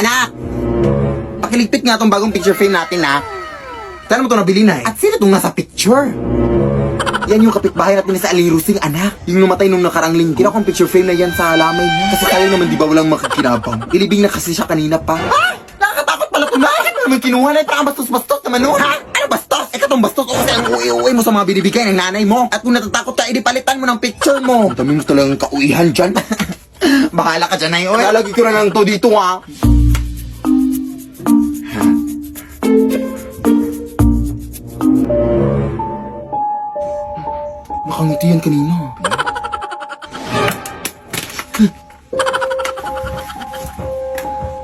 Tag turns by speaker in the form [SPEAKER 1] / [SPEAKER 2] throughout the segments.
[SPEAKER 1] Anak! Pakiligpit nga tong bagong picture frame natin, ha? Saan mo ito nabili na eh? At sino itong nasa picture? Yan yung kapitbahay natin sa Aling Rusing, anak. Yung namatay nung nakarang linggo. Kinuha kong picture frame na yan sa lamay niya. Kasi kaya naman di ba walang makakinabang. Ilibing na kasi siya kanina pa. Ah! Nakakatakot pala ito na! Bakit naman kinuha na? Parang bastos-bastos naman no? Ha? Ano bastos? Katong bastos o kasi ang uwi-uwi mo sa mga binibigay ng nanay mo. At kung natatakot ka, palitan mo ng picture mo. Ang dami mo talagang kauihan dyan. Bahala ka dyan na yun. Lalagay ko na lang to dito, ha? Nakangiti yan kanina.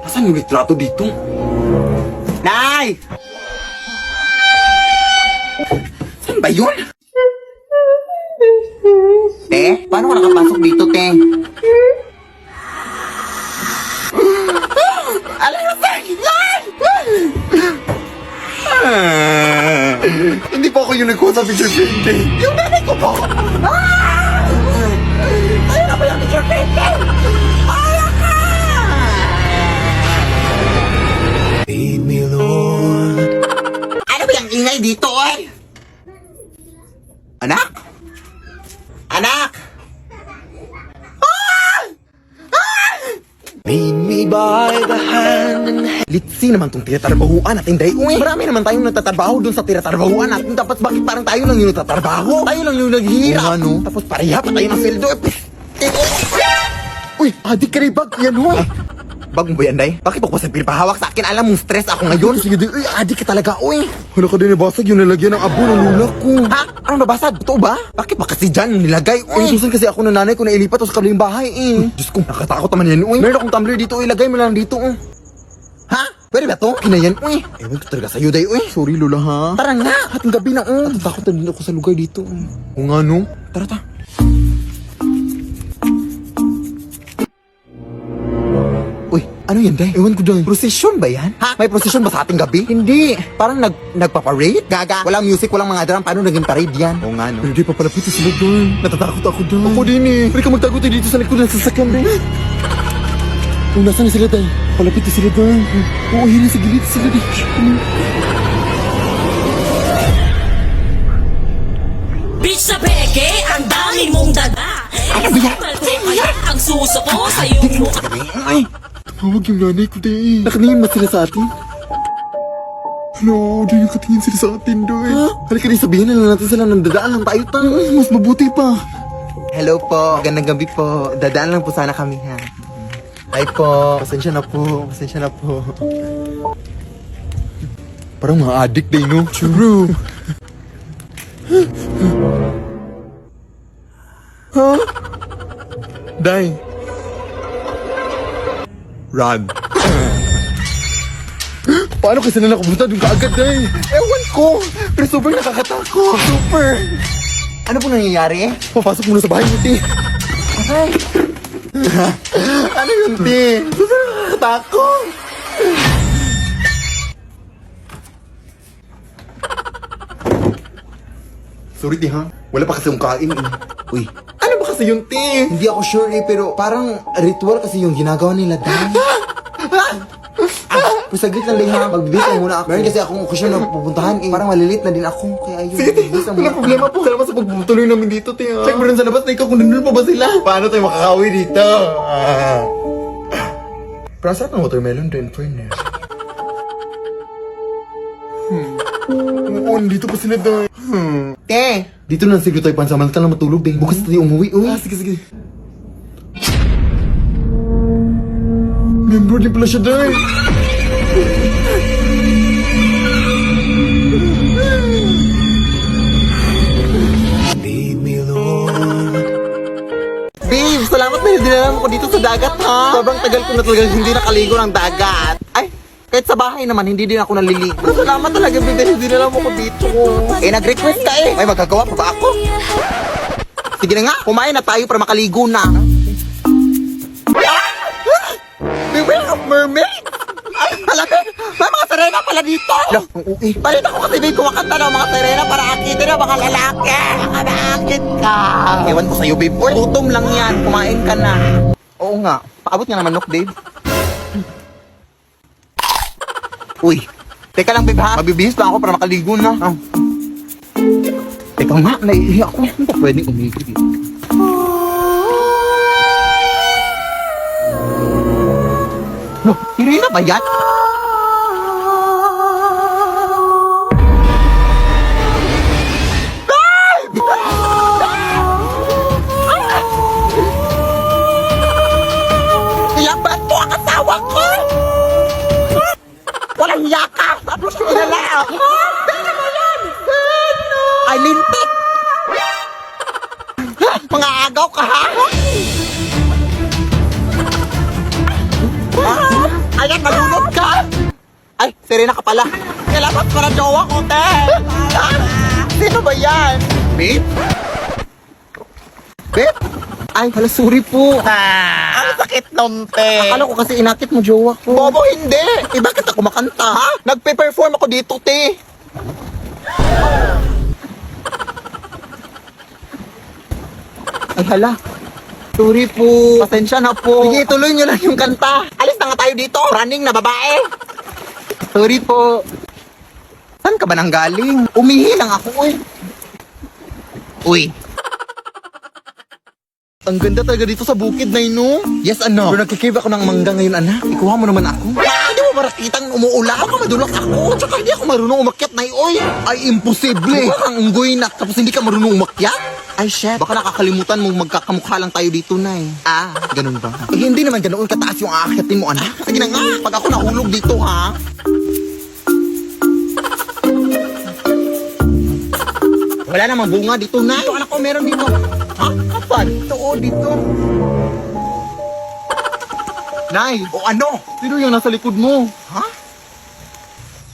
[SPEAKER 1] Nasaan yung litrato dito? Nay! Saan ba yun? Te? Paano ka nakapasok dito, te? Alam mo, Ferdinand! Hindi pa ako yung nagkuha sa picture frame, te. Yung nanay ko po! Ayun na ba yung picture frame, te? Ayaw ka! Feed me, Lord. Ano ba yung ingay dito, oy? Anak? Anak! Lead me by the hand and litsi naman tong tinatrabahuan natin, day. Uy, marami naman tayong nagtatrabaho dun sa tinatrabahuan natin. Tapos bakit parang tayo lang yung nagtatrabaho? Tayo lang yung naghihirap. Ano? Tapos pareha pa tayo ng sweldo. Uy, adik ka rin bag. Yan, huy. Bag mo ba yan, day? Bakit ako kasi pinapahawak sa akin? Alam mong stress ako ngayon. Sige, day. Uy, adik ka talaga, uy. Hala ka din, nabasag yung nalagyan ng abo ng lula ko. Ha? Ano nabasag? Totoo ba? Bakit ba kasi dyan yung nilagay, uy? Susan kasi ako ng nanay ko na ilipat o sa kabilang bahay, eh. Diyos ko, nakatakot naman yan, uy. Meron akong tumbler dito, uy. Lagay mo lang dito, uy. Ha? Pwede ba to? Kinayan, uy. Ewan ko talaga sa'yo, day, uy. Sorry, Lola, ha? Tara nga. Hating gabi na, uy. Natatakot na din ako sa lugar dito, uy. O nga, no? Tara, ta. Uy, ano yan, day? Ewan ko, day. Procession ba yan? Ha? May procession ba sa ating gabi? Hindi. Parang nagpa-parade? Gaga. Walang music, walang mga drum. Paano naging parade yan? O nga, no? Hindi pa palapit sila, day. Natatakot ako, day. Ako din, eh. Pwede ka magtago tayo dito sa likod ng sasakyan, day. Kung nasaan na sila, day? Palapit na sila, day. Oo, hila sa gilid sila, day.
[SPEAKER 2] Bitch sa peke, ang dami mong daga.
[SPEAKER 1] Ano ba yan?
[SPEAKER 2] Kaya ang suso ko sa iyong mukha.
[SPEAKER 1] Ay! Tumawag yung nanay ko, day. Nakaningin ba sila sa atin? Hello, day, nakatingin sila sa atin, day. Halika din, sabihin na lang natin sila nang dadaan lang tayo, ta. Mas mabuti pa. Hello po, magandang gabi po. Dadaan lang po sana kami, ha. Ay po, pasensya na po, pasensya na po. Parang mga addict day, no? True. Ha? Day. Run. Paano kasi na nakapunta doon kaagad, day? Ewan ko, pero super nakakatakot. Super. Ano po nangyayari? Papasok muna sa bahay mo, ti. Ay. Ano yun, ti? Super nakakatakot. Sorry, ti, ha? Wala pa kasi yung kain, eh. Uy, ano ba kasi yung ti? Hindi ako sure, eh, pero parang ritual kasi yung ginagawa nila, day. Saglit lang, day, ha? Magbibisa muna ako. Meron kasi akong okasyon na pupuntahan, eh. Parang malilit na din ako, kaya ayun. Sige, ti. Walang problema po. Salamat sa pagputuloy namin dito, ti, ha? Check mo rin sa labas na ikaw kung nandun pa ba sila. Paano tayo makakawi dito? Pero sarap ng watermelon din, fairness. Oo, dito pa sila, day. Te! Dito na siguro tayo pansamantala matulog, day. Bukas tayo umuwi, uy. Sige, sige. Member din pala siya, day. Lead me, Lord. Babe, salamat na dinala mo ko dito sa dagat, ha? Sobrang tagal ko na talaga hindi nakaligo ng dagat. Ay, kahit sa bahay naman, hindi din ako naliligo. Pero salamat talaga, babe, dahil dinala mo ko dito. Eh, nag-request ka, eh. May magagawa pa ba ako? Sige na nga, kumain na tayo para makaligo na. Beware of mermaid! Ay, palabi! May mga sirena pala dito! Ala, ang uwi. Palit ako kasi babe kumakanta ng mga sirena para akitin na mga lalaki! Baka naakit ka! Ewan ko sa'yo, babe. Uy, gutom lang yan. Kumain ka na. Oo nga. Paabot nga naman, Nok, babe. Uy, teka lang, babe, ha? Mabibihis lang ako para makaligo na. Teka nga, naiihi ako. Hindi ba pwedeng umigil? No, Irina ba yan? Ilaban mo ang asawa ko! Walang yaka! Tapos ko na lang! Beka mo yan! Ay, lintik! Mga agaw ka, ha? Ayan, nalunod ka! Ay, Serena ka pala! Nilabas ko na jowa ko, te! Sino ba yan? Babe? Babe? Ay, hala, sorry po. Ang sakit nun, te. Akala ko kasi inakit mo jowa ko. Bobo, hindi. Eh, bakit ako makanta, ha? Nagpe-perform ako dito, te. Ay, hala. Sorry po. Pasensya na po. Sige, tuloy nyo lang yung kanta. Alis na nga tayo dito. Running na babae. Sorry po. Saan ka ba nang galing? Umihi lang ako, uy. Uy. Ang ganda talaga dito sa bukid na no? Yes, ano? Pero nagkikive ako ng mangga ngayon, anak. Ikuha mo naman ako. Hindi mo ba nakitang umuulan? Baka madulak ako. Tsaka hindi ako marunong umakyat na oy. Ay, imposible. Baka kang unggoy na tapos hindi ka marunong umakyat? Ay, shit. Baka nakakalimutan mong magkakamukha lang tayo dito, Nay. Ah, ganun ba? Eh, hindi naman ganoon kataas yung aakyatin mo, anak. Sige na nga. Pag ako nahulog dito, ha? Wala namang bunga dito, Nay. Ito, anak ko, meron dito. Ha? Kapan? Ito, dito. Nay, o ano? Sino yung nasa likod mo? Ha?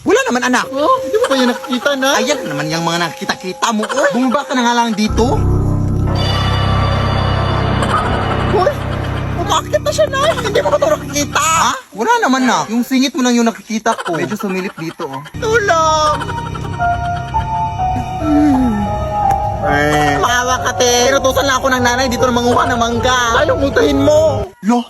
[SPEAKER 1] Wala naman, anak. Oh, hindi mo ba yan nakikita, Nay? Ayan naman yung mga nakikita-kita mo, oy. Bumaba ka na nga lang dito. Hoy, umakit na siya, Nay. Hindi mo ba ito nakikita? Ha? Wala naman, na. Yung singit mo lang yung nakikita ko. Medyo sumilip dito, oh. Tulong! Maawa ka, te. Pinutusan lang ako ng nanay dito na manguha ng mangga. Ay, lumutahin mo. Lo.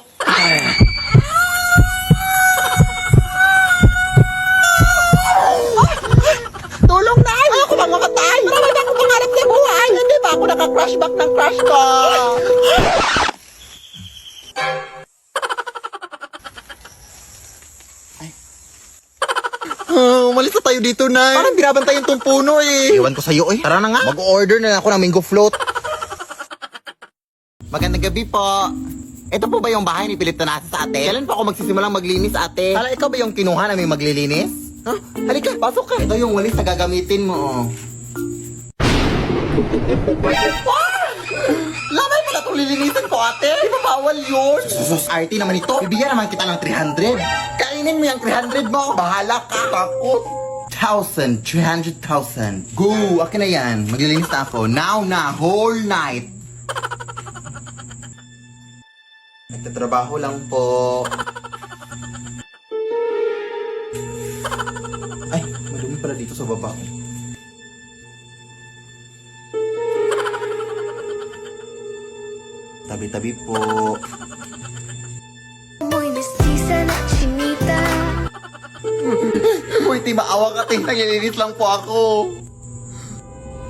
[SPEAKER 1] Tulong, Nay. Ay, ako bang mamatay? Marami na akong pangarap na buhay. Hindi ba ako naka-crush back ng crush ko? Umalis na tayo dito, Nay. Parang binabantayan tong puno, eh. Iwan ko sa'yo, eh. Tara na nga. Mag-order na lang ako ng mango float. Magandang gabi po. Ito po ba yung bahay ni Philip Tanasa sa ate? Kailan pa ako magsisimulang maglinis, ate? Hala, ikaw ba yung kinuha namin maglilinis? Huh? Halika, pasok ka. Ito yung walis na gagamitin mo, oh. Lamay pala itong lilinisin ko, ate. Di ba bawal yun? Sus, RT naman ito. Bibigyan naman kita ng 300. Kainin mo yung 300 mo. Bahala ka. Takot. 1,000. 300,000. Go. Akin na yan. Maglilinis na ako. Now na. Whole night. Nagtatrabaho lang po. Ay, madumi pala dito sa baba. Tabi-tabi po.
[SPEAKER 3] Muy mestiza na chinita.
[SPEAKER 1] Uy, di maawa ka, ting. Naglilinis lang po ako.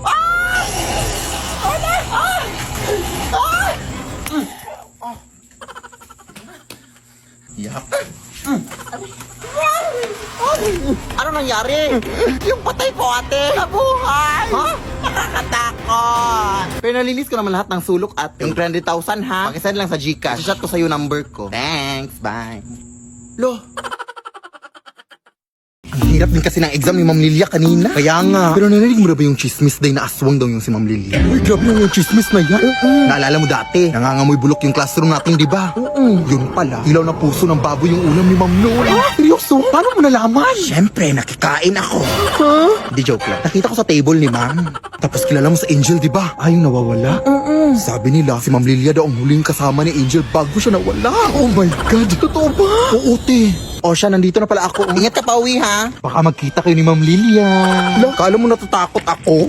[SPEAKER 1] Ah! Ay! Ay! Ay! Yak. Ano nangyari? Yung patay ko, ate. Nabuhay! Ha? Nakakatakot! Pero nalinis ko naman lahat ng sulok, ate. Yung 300,000, ha? Pakisend lang sa Gcash. Shot ko sa'yo number ko. Thanks, bye. Lo! Ang hirap din kasi ng exam ni Ma'am Lilia kanina. Kaya nga. Pero narinig mo na ba yung chismis day na aswang daw yung si Ma'am Lilia? Uy, grabe yung chismis na yan. Naalala mo dati, nangangamoy bulok yung classroom natin, di ba? Yun pala, ilaw na puso ng baboy yung ulam ni Ma'am noon. Seryoso? Paano mo nalaman? Siyempre, nakikain ako. Di joke lang. Nakita ko sa table ni Ma'am. Tapos kilala mo sa Angel, di ba? Ay, yung nawawala. Sabi nila, si Ma'am Lilia daw ang huling kasama ni Angel bago siya nawala. Oh my God, totoo ba? Oo, te. O siya, nandito na pala ako. Ingat ka pa uwi, ha? Baka magkita kayo ni Ma'am Lilia. Kala mo natatakot ako?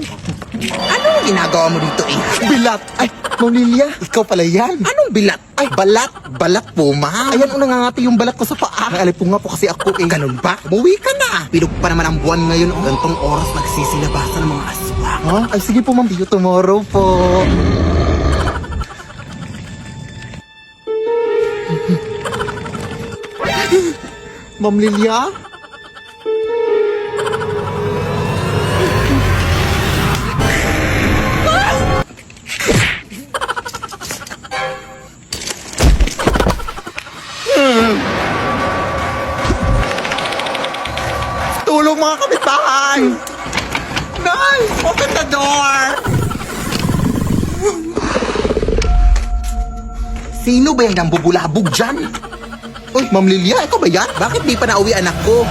[SPEAKER 1] Anong ginagawa mo dito, eh? Bilat! Ay, Ma'am Lilia, ikaw pala yan. Anong bilat? Ay, balat. Balat po, ma'am. Ayan, nangangati yung balat ko sa paa. Ay, alipong nga po kasi ako, eh. Ganun ba? Umuwi ka na. Pilog pa naman ang buwan ngayon. Gantong oras nagsisilabasan ng mga aswang. Ha? Ay, sige po, ma'am. See you tomorrow po. Ma'am Lilia? Tulong mga kapitbahay! Guys! Open the door! Sino ba yung nambubulabog dyan? Uy, Ma'am Lilia, ikaw ba yan? Bakit di pa nauwi anak ko?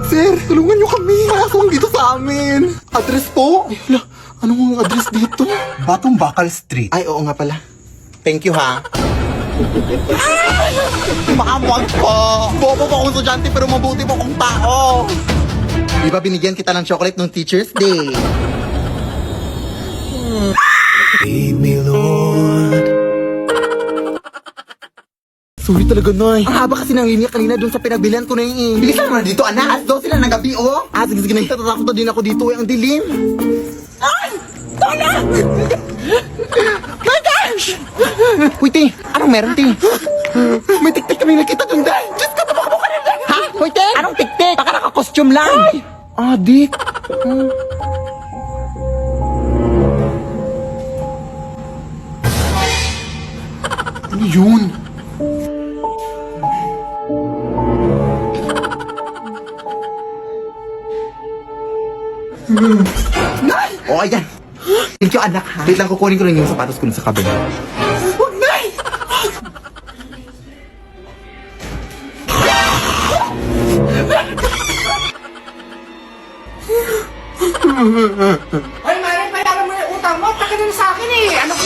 [SPEAKER 1] Sir, tulungan niyo kami. May aswang dito sa amin. Address po? Ay, hala, anong address dito? Batong Bakal Street. Ay, oo nga pala. Thank you, ha? Makamwag po. Bobo po akong estudyante pero mabuti po akong tao. Di ba binigyan kita ng chocolate nung Teacher's Day?
[SPEAKER 4] Lead me, Lord.
[SPEAKER 1] Sorry talaga, Nay. Ang haba kasi ng linya kanina dun sa pinagbilihan ko na yung bilisan mo na dito, anak. As daw sila ng gabi, oh. Sige, sige, natatakot na din ako dito. Ang dilim. Ay! Tola! My gosh! Uy, Ti. Anong meron, Ti? May tik-tik kami nakita dun, Day. Diyos ka, tumakbo ka rin, Day. Ha? Uy, Ti. Anong tik-tik? Baka naka-costume lang. Adik. Ano yun? Nay! O, ayan. Thank you, anak, ha? Wait lang, kukunin ko lang yung sapatos ko sa kabila. Huwag, Nay!
[SPEAKER 5] Hoy, Mare, bayaran mo yung utang mo. Taka na sa akin eh. Ano ko